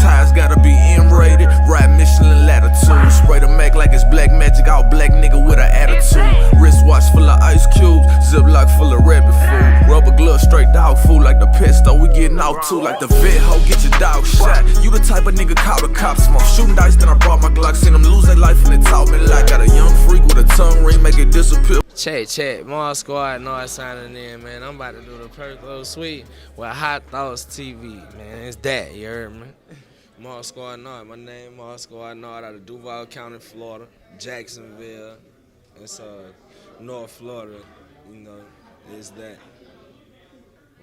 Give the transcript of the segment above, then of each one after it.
Tires gotta be M-rated, ride Michelin latitude. Spray the Mac like it's black magic, all black nigga with an attitude. Wristwatch full of ice cubes, ziplock full of rabbit food. Rubber glove straight dog food like the pet store we getting out too. Like the vet hoe, get your dog shot. You the type of nigga call the cops smoke. Shooting dice, then I brought my Glock. Seen them lose their life and they taught me like got a young freak with a tongue ring, make it disappear. Check, MobSquad Nard signing in, man. I'm about to do the Perklo Suite with Hot Thoughts TV, man. It's that, you heard me? MobSquad Nard, my name MobSquad Nard out of Duval County, Florida, Jacksonville. It's North Florida, you know, it's that.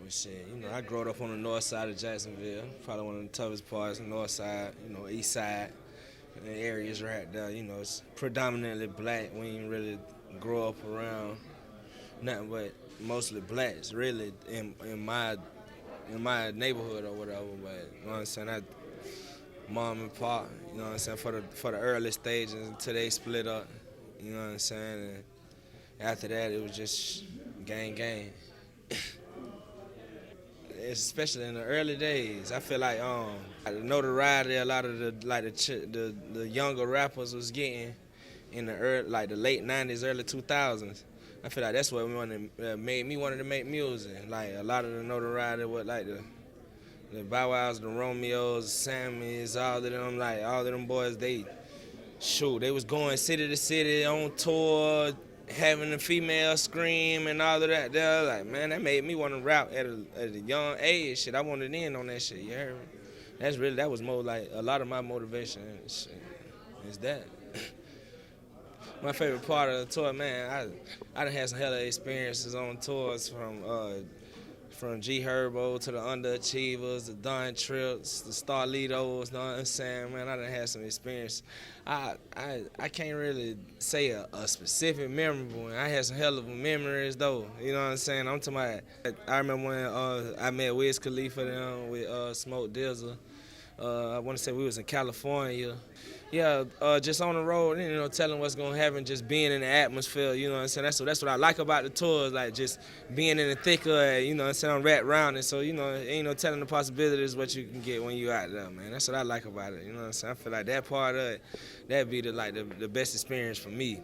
Well, shit, you know, I grew up on the north side of Jacksonville, probably one of the toughest parts, north side, you know, east side. The areas right there, you know, it's predominantly black. We ain't really grow up around nothing but mostly blacks, really, in my neighborhood or whatever. But you know what I'm saying, mom and pop, you know what I'm saying, for the early stages until they split up, you know what I'm saying. And after that, it was just gang. Especially in the early days, I feel like the notoriety a lot of the younger rappers was getting in the the late '90s, early 2000s. I feel like that's what made me wanted to make music. Like a lot of the notoriety with like the Bow Wows, the Romeos, Sammys, all of them, like all of them boys, they was going city to city on tour, having the female scream and all of that. They're like, man, that made me want to rap at a young age. Shit, I wanted in on that shit. You heard me? That was more like a lot of my motivation. Shit, is that. My favorite part of the tour, man, I done had some hella experiences on tours from G Herbo to the Underachievers, the Don Trips, the Starlitos, you know what I'm saying? Man, I done had some experience. I can't really say a specific memorable one. I had some hell of memories though, you know what I'm saying? I'm talking about, I remember when I met Wiz Khalifa them with Smoke Dizzle. I want to say we was in California. Yeah, just on the road, you know, telling what's gonna happen, just being in the atmosphere, you know what I'm saying? That's what I like about the tours, like just being in the thick of it, you know what I'm saying, rat round it. So, you know, ain't no telling the possibilities what you can get when you out there, man. That's what I like about it, you know what I'm saying? I feel like that part of it, that'd be the best experience for me.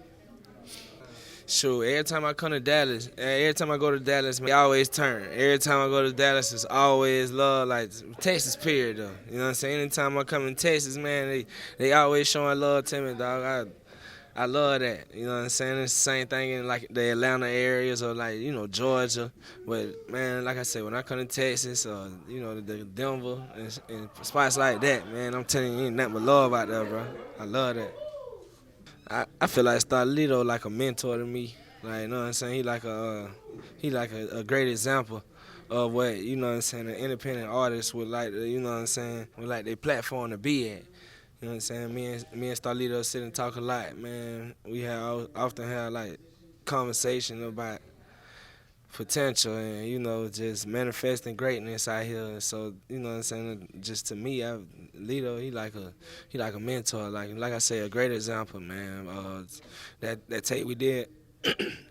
Sure, every time I come to Dallas, every time I go to Dallas, man, I always turn. Every time I go to Dallas, it's always love, like Texas period, though. You know what I'm saying? Anytime I come in Texas, man, they always showing love to me, dog. I love that. You know what I'm saying? It's the same thing in like the Atlanta areas or like, you know, Georgia. But man, like I said, when I come to Texas or, you know, the Denver and spots like that, man, I'm telling you, ain't nothing but love out there, bro. I love that. I feel like Starlito like a mentor to me. Like, you know what I'm saying? He like a great example of what, you know what I'm saying, an independent artist would like to, you know what I'm saying, would like their platform to be at. You know what I'm saying? Me and Starlito sit and talk a lot, man. We often have like conversation about potential and, you know, just manifesting greatness out here. So, you know what I'm saying, just to me, Lito, he like a mentor, like I say, a great example, man. That tape we did,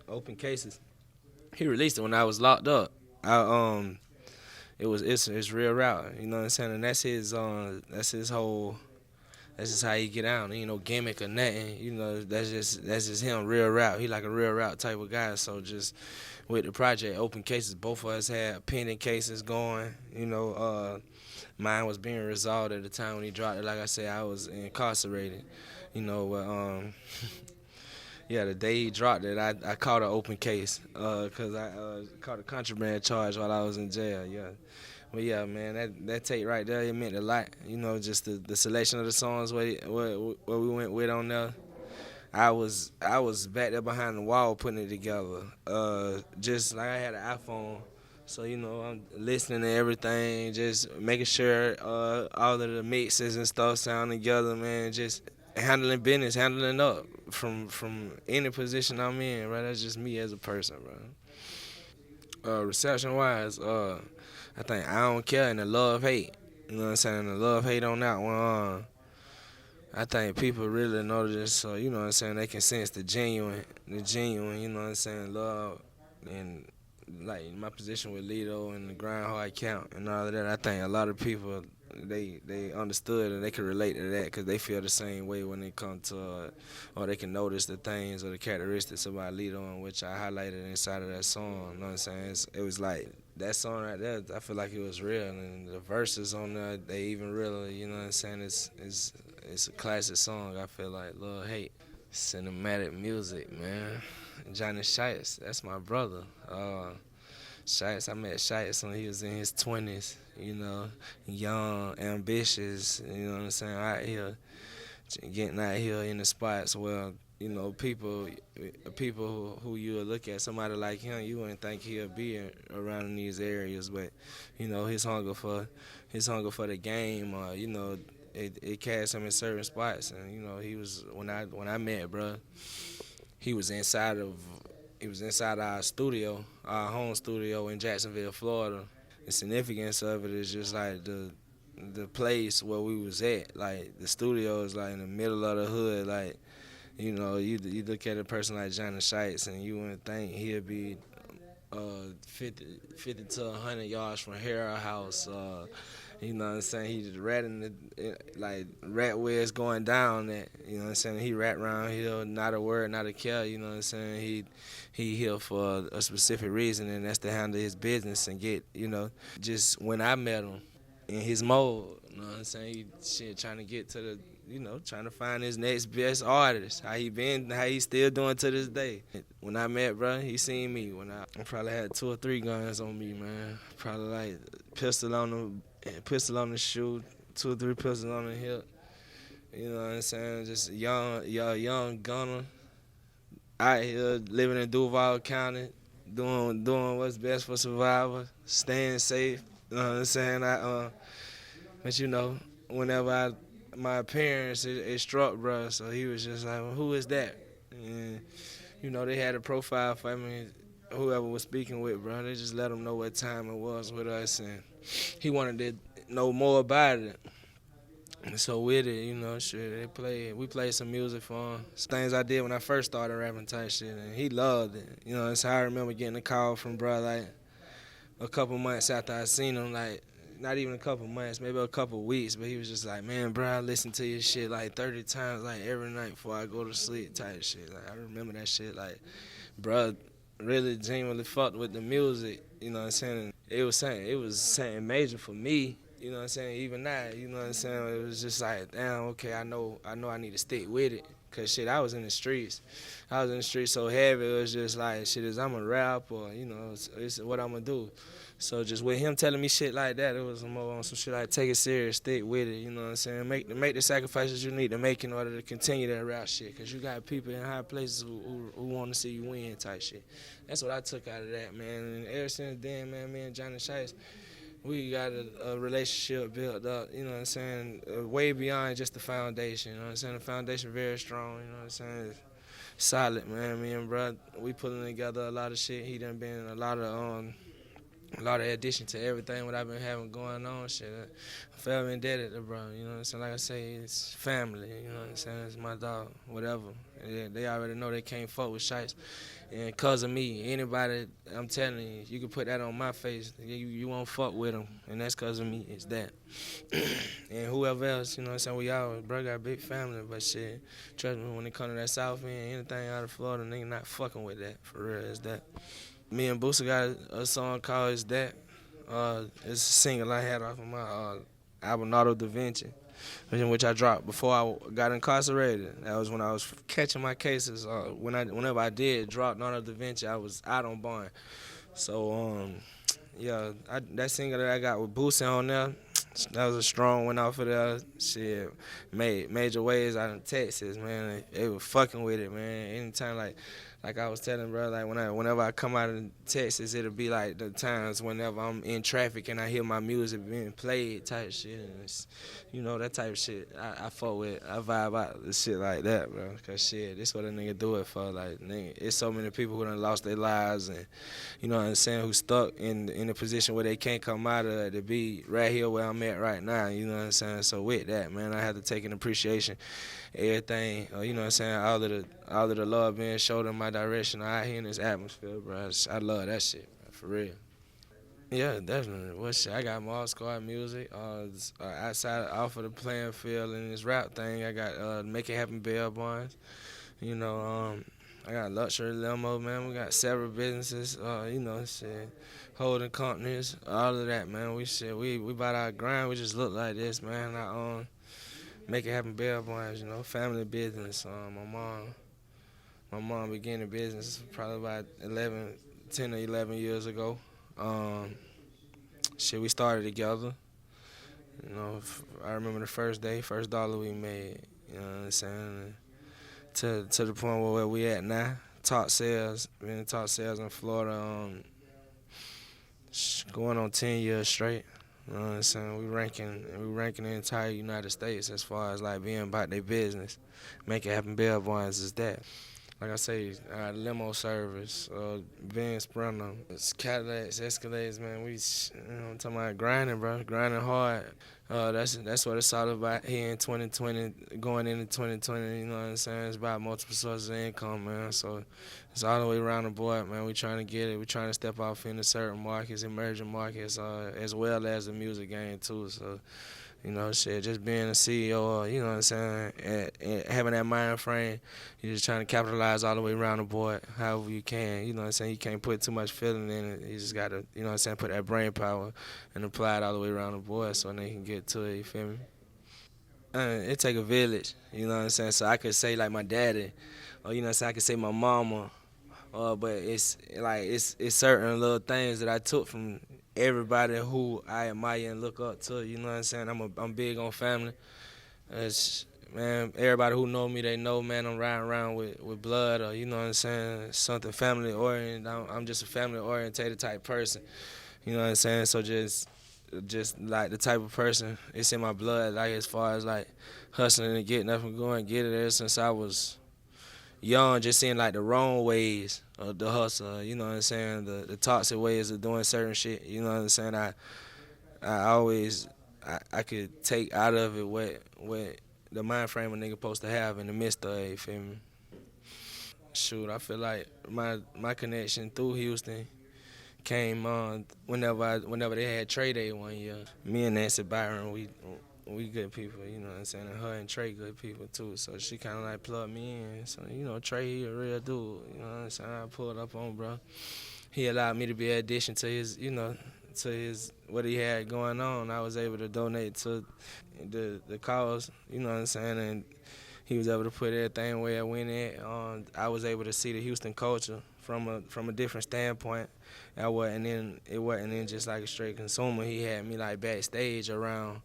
Open Cases, he released it when I was locked up. It's real route, you know what I'm saying, and that's his whole. That's just how he get out. Ain't no gimmick or nothing. You know, that's just him, real rap. He like a real rap type of guy. So just with the project, Open Cases, both of us had pending cases going. You know, mine was being resolved at the time when he dropped it. Like I said, I was incarcerated. You know, yeah, the day he dropped it, I caught an open case because I caught a contraband charge while I was in jail. Yeah. But yeah, man, that tape right there, it meant a lot. You know, just the selection of the songs what we went with on there. I was back there behind the wall putting it together. Just like I had an iPhone, so you know I'm listening to everything, just making sure all of the mixes and stuff sound together, man. Just handling business, handling up from any position I'm in, right? That's just me as a person, bro. Reception wise, I think I Don't Care and the Love Hate. You know what I'm saying? The Love Hate on that one. I think people really notice, so you know what I'm saying, they can sense the genuine, you know what I'm saying, love and like my position with Lito and the grind hard count and all of that. I think a lot of people they understood and they could relate to that because they feel the same way when it comes to, or they can notice the things or the characteristics of Starlito, in which I highlighted inside of that song. You know what I'm saying? It was like that song right there. I feel like it was real, and the verses on there, they even realer. You know what I'm saying? It's a classic song. I feel like Love Hate, cinematic music, man. Jonny Shipes, that's my brother. Shipes, I met Shipes when he was in his 20s, you know, young, ambitious, you know what I'm saying, out here, getting out here in the spots where, you know, people who you would look at, somebody like him, you wouldn't think he'll be around in these areas, but, you know, his hunger for the game, you know, it cast him in certain spots, and, you know, he was, when I met, bro, he was inside our studio, our home studio in Jacksonville, Florida. The significance of it is just like the place where we was at. Like the studio is like in the middle of the hood. Like, you know, you look at a person like Jonny Shipes and you wouldn't think he'd be 50 to 100 yards from Harrow House. You know what I'm saying? He just ratting like rat where it's going down that, you know what I'm saying? He rat around here, not a word, not a care, you know what I'm saying? He here for a specific reason, and that's to handle his business and get, you know, just when I met him in his mode, you know what I'm saying? He trying to get to the, you know, trying to find his next best artist. How he still doing to this day. When I met, bro, he seen me when I probably had 2 or 3 guns on me, man. Probably like pistol on the shoe, 2 or 3 pistols on the hip. You know what I'm saying? Just young gunner out here living in Duval County, doing what's best for survival, staying safe. You know what I'm saying? But you know, whenever my appearance, it struck, bro. So he was just like, well, who is that? And, you know, they had a profile for me, whoever was speaking with, bro. They just let him know what time it was with us, and he wanted to know more about it. And so with it, you know, shit, we played some music for him. It's things I did when I first started rapping type shit, and he loved it. You know, so I remember getting a call from bro, like, a couple months after I seen him, like, not even a couple months, maybe a couple weeks, but he was just like, man, bro, I listen to your shit like 30 times, like every night before I go to sleep type shit. Like, I remember that shit, like, bro, really genuinely fucked with the music, you know what I'm saying? It was something major for me, you know what I'm saying, even now, you know what I'm saying? It was just like, damn, okay, I know I need to stick with it. Cause shit, I was in the streets. So heavy, it was just like, shit, is I'm a rap or, you know, it's what I'm gonna do. So just with him telling me shit like that, it was more on some shit like take it serious, stick with it, you know what I'm saying? Make the sacrifices you need to make in order to continue that rap shit. Cause you got people in high places who want to see you win type shit. That's what I took out of that, man. And ever since then, man, me and Jonny Shipes, we got a relationship built up, you know what I'm saying, way beyond just the foundation, you know what I'm saying? The foundation very strong, you know what I'm saying? It's solid, man. Me and bro, we putting together a lot of shit. He done been a lot of addition to everything what I've been having going on, shit. I'm forever indebted to bro, you know what I'm saying? Like I say, it's family, you know what I'm saying? It's my dog, whatever. They already know they can't fuck with Shipes. And cause of me, anybody, I'm telling you, you can put that on my face, you won't fuck with them. And that's cause of me, it's that. And whoever else, you know what I'm saying? Bro got a big family, but shit, trust me, when it come to that South End, anything out of Florida, nigga not fucking with that, for real, it's that. Me and BOOSIE got a song called It's That. It's a single I had off of my album Nardo Da Vinci, which I dropped before I got incarcerated. That was when I was catching my cases. Whenever I did drop Nardo Da Vinci, I was out on bond. So, yeah, that single that I got with BOOSIE on there, that was a strong one off of there. Shit, made major waves out in Texas, man. They were fucking with it, man. Anytime, like I was telling bro, like whenever I come out of Texas, it'll be like the times whenever I'm in traffic and I hear my music being played type shit, and it's, you know, that type of shit I fuck with. I vibe out the shit like that, bro. Cause shit, this what a nigga do it for. Like, nigga, it's so many people who done lost their lives, and you know what I'm saying, who stuck in a position where they can't come out of it, to be right here where I'm at right now. You know what I'm saying? So with that, man, I have to take an appreciation, everything. You know what I'm saying? All of the love being showed in my direction out here in this atmosphere, bro. I love that shit, bro, for real. Yeah, definitely. Well, shit, I got MobSquad music. Outside off of the playing field and this rap thing, I got Make It Happen Bail Bonds. You know, I got luxury limo, man. We got several businesses. You know, shit, holding companies, all of that, man. We about our grind. We just look like this, man. I Make It Happen Bail Bonds. You know, family business. My mom began the business probably about 10 or 11 years ago. Um, we started together. You know, I remember the first day, first dollar we made. You know what I'm saying? To the point where we at now. Top sales, been in top sales in Florida, going on 10 years straight. You know what I'm saying? We ranking the entire United States as far as like being about their business. Make It Happen Bail Bonds is that. Like I say, limo service, Benz Sprinter, it's Cadillacs, Escalades, man. I'm talking about grinding, bro, grinding hard. That's what it's all about here in 2020, going into 2020. You know what I'm saying? It's about multiple sources of income, man. So it's all the way around the board, man. We trying to get it. We trying to step off into certain markets, emerging markets, as well as the music game too. So. You know, shit, just being a CEO, you know what I'm saying, and having that mind frame, you're just trying to capitalize all the way around the board, however you can. You know what I'm saying? You can't put too much feeling in it. You just got to, you know what I'm saying, put that brain power and apply it all the way around the board so they can get to it, you feel me? It take a village, you know what I'm saying? So I could say like my daddy, or you know what I'm saying, I could say my mama, but it's certain little things that I took from everybody who I admire and look up to. You know what I'm saying? I'm big on family. Man, everybody who know me, they know, man, I'm riding around with blood, or you know what I'm saying, something family oriented. I'm just a family orientated type person. You know what I'm saying? So just like the type of person, it's in my blood. Like as far as like hustling and getting up and going, get it ever since I was young, just seeing like the wrong ways of the hustle, you know what I'm saying, the toxic ways of doing certain shit, you know what I'm saying. I always I could take out of it what the mind frame a nigga supposed to have in the midst of it, you feel me? Shoot, I feel like my connection through Houston came on whenever they had Trey Day one year. Me and Nancy Byron, we good people, you know what I'm saying? And her and Trey good people too. So she kinda like plugged me in. So, you know, Trey, he a real dude, you know what I'm saying? I pulled up on bro. He allowed me to be an addition to his, you know, to his what he had going on. I was able to donate to the cause, you know what I'm saying? And he was able to put everything where it went at. I was able to see the Houston culture from a different standpoint. It wasn't in just like a straight consumer. He had me like backstage around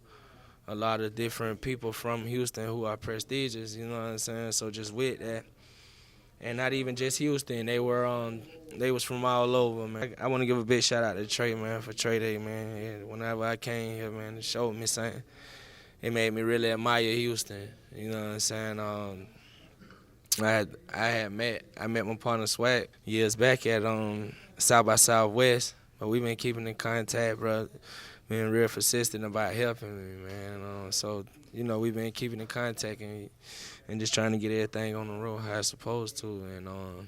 a lot of different people from Houston who are prestigious, you know what I'm saying? So just with that, and not even just Houston, they was from all over, man. I want to give a big shout out to Trey, man, for Trey Day, man. Yeah, whenever I came here, man, it showed me something. It made me really admire Houston, you know what I'm saying? I met my partner Swag years back at South by Southwest, but we've been keeping in contact, bro. Being real persistent about helping me, man. So you know we've been keeping in contact and just trying to get everything on the road how it's supposed to. And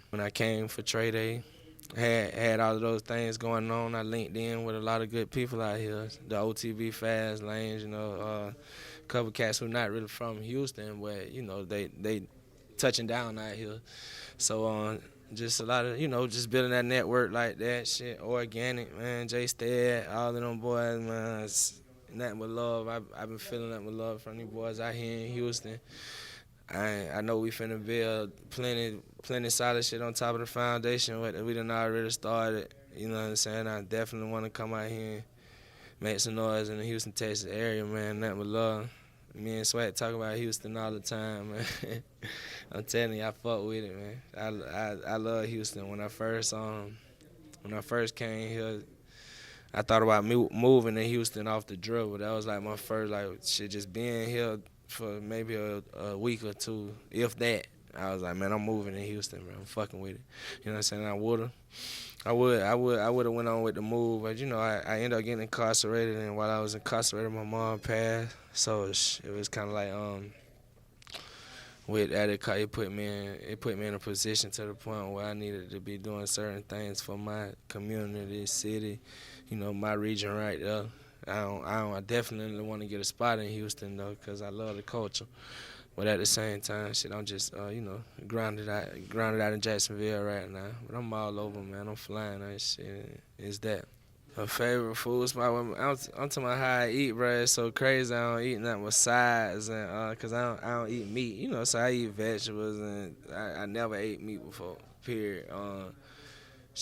when I came for Trey Day, had all of those things going on. I linked in with a lot of good people out here. The OTB Fast Lanes, you know, a couple cats who not really from Houston, but you know they touching down out here. So just a lot of, you know, just building that network like that, shit, organic, man. Jay Stead, all of them boys, man, it's nothing but love. I've been feeling nothing but love from these boys out here in Houston. I know we finna build plenty solid shit on top of the foundation we done already started. You know what I'm saying? I definitely want to come out here and make some noise in the Houston, Texas area, man. Nothing but love. Me and Swag talk about Houston all the time, man. I'm telling you, I fuck with it, man. I love Houston. When I first came here, I thought about moving to Houston off the dribble. That was like my first shit. Just being here for maybe a week or two, if that. I was like, man, I'm moving to Houston, bro. I'm fucking with it. You know what I'm saying? I would have went on with the move, but you know, I ended up getting incarcerated, and while I was incarcerated, my mom passed. So it was kind of like with that, it put me in a position to the point where I needed to be doing certain things for my community, city, my region right there. I definitely want to get a spot in Houston though, cause I love the culture. But at the same time, shit, I'm just grounded out in Jacksonville right now. But I'm all over, man. I'm flying that shit. Is that a favorite food spot? I'm talking about how I eat, bro. It's so crazy. I don't eat nothing but sides, and cause I don't eat meat, So I eat vegetables, and I never ate meat before. Period. I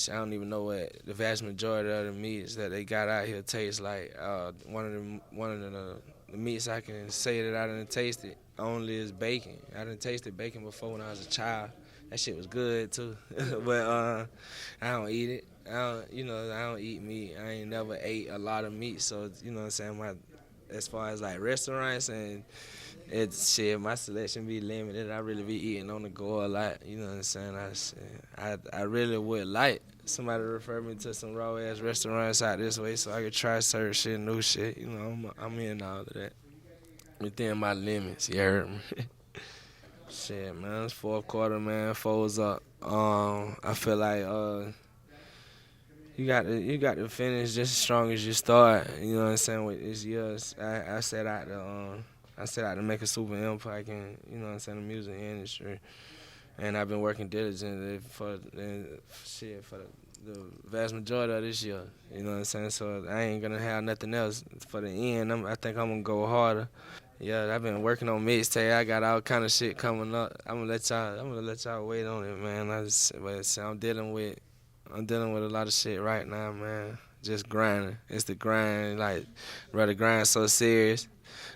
don't even know what the vast majority of the meats that they got out here taste like. One of the meats I can say that I didn't taste it only is bacon. I didn't taste bacon before when I was a child. That shit was good too. But I don't eat it. I don't eat meat. I ain't never ate a lot of meat, so what I'm saying, as far as like restaurants and it's shit, my selection be limited. I really be eating on the go a lot. You know what I'm saying? I really would like somebody to refer me to some raw ass restaurants out this way so I could try certain shit, new shit. I'm in all of that within my limits. You heard me? Shit, man. It's fourth quarter, man. Foes up. I feel like you got to finish just as strong as you start. You know what I'm saying? With this year, I set out to make a super impact in, the music industry. And I've been working diligently for the vast majority of this year. You know what I'm saying? So I ain't gonna have nothing else for the end. I think I'm gonna go harder. Yeah, I've been working on mixtape. I got all kind of shit coming up. I'm gonna let y'all wait on it, man. I'm dealing with a lot of shit right now, man. Just grinding. It's the grind, like, bro, the grind so serious.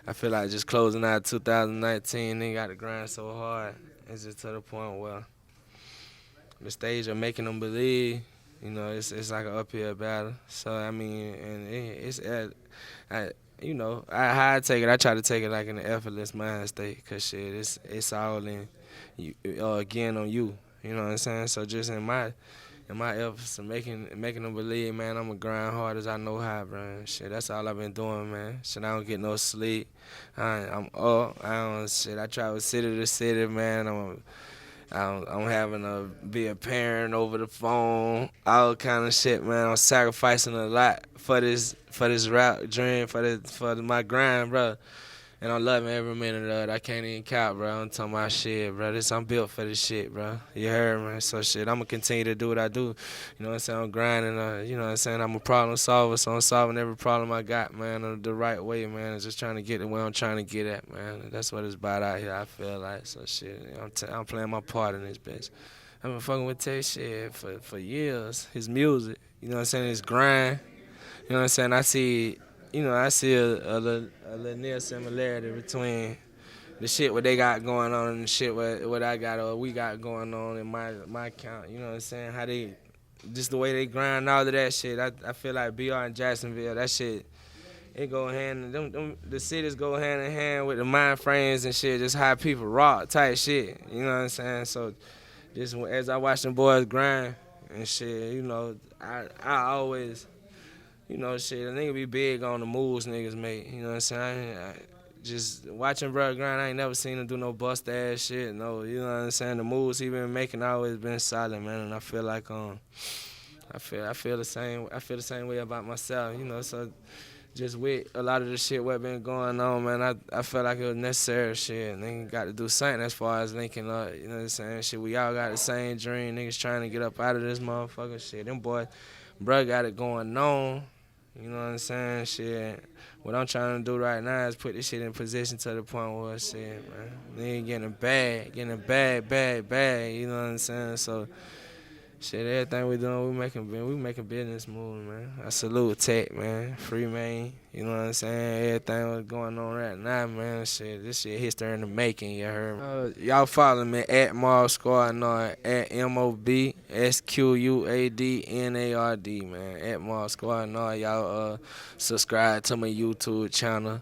I feel like just closing out 2019, they got to grind so hard. It's just to the point where the stage of making them believe, it's like an uphill battle. So, I mean, and how I take it, I try to take it like in an effortless mind state, because shit, it's all in you, again on you. You know what I'm saying? So just in my efforts of making them believe, man, I'm going to grind hard as I know how, bro. Shit, that's all I've been doing, man. Shit, I don't get no sleep. I'm up. I travel city to city, man. I'm having to be a parent over the phone, all kind of shit, man. I'm sacrificing a lot for this rap dream, for my grind, bro. And I'm loving every minute of it. I can't even count, bro. I'm talking about shit, bro. I'm built for this shit, bro. You heard me? So shit, I'm going to continue to do what I do. You know what I'm saying? I'm grinding, you know what I'm saying? I'm a problem solver, so I'm solving every problem I got, man, the right way, man. I'm just trying to get to where I'm trying to get at, man. That's what it's about out here, I feel like. So shit, I'm playing my part in this bitch. I've been fucking with Tay shit for years. His music, you know what I'm saying? His grind. You know what I'm saying? I see a little near similarity between the shit what they got going on and the shit what I got or we got going on in my account. You know what I'm saying? How they, just the way they grind, all of that shit. I feel like BR and Jacksonville, that shit, it go hand in, the cities go hand in hand with the mind frames and shit, just how people rock type shit. You know what I'm saying? So just as I watch them boys grind and shit, I always, shit, a nigga be big on the moves niggas make. You know what I'm saying? Just watching bro grind, I ain't never seen him do no bust ass shit. No, you know what I'm saying? The moves he been making always been solid, man. And I feel like I feel the same way about myself. So just with a lot of the shit what been going on, man, I felt like it was necessary shit. Niggas got to do something as far as linking up. You know what I'm saying? Shit, we all got the same dream. Niggas trying to get up out of this motherfucker shit. Them boys, bro, got it going on. You know what I'm saying? Shit. What I'm trying to do right now is put this shit in position to the point where shit, man, nigga getting a bag. You know what I'm saying? So shit, everything we doing, we making business moves, man. I salute Tech, man. Free man. You know what I'm saying? Everything what's going on right now, man. Shit, this shit history in the making, you heard me? Y'all follow me at MobSquad Nard, at MobSquad Nard, man. At MobSquad Nard. Y'all subscribe to my YouTube channel.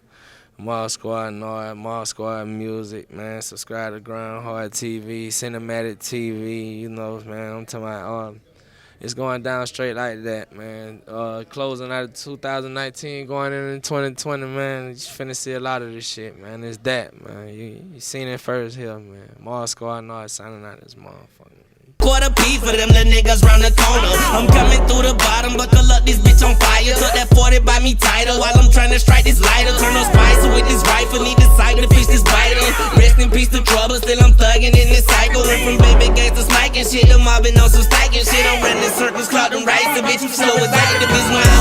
MobSquad Nard, MobSquad Music, man. Subscribe to Grind Hard TV, Cinematic TV, man. I'm talking about it's going down straight like that, man. Closing out of 2019, going into 2020, man. You finna see a lot of this shit, man. It's that, man. You seen it first here, man. MobSquad Nard signing out this motherfucker. Quarter P for them little niggas round the corner. I'm coming through the bottom, buckle up, this bitch on fire. Took that 40 by me tighter while I'm trying to strike this lighter. Turn those spicer with this rifle, need the sight to fish this biter. Rest in peace to trouble, still I'm thugging in this cycle. Went from baby gangs to smacking shit, the mobbing on some stacking shit. I'm running circles, clock them rights, the bitch, you slow as I the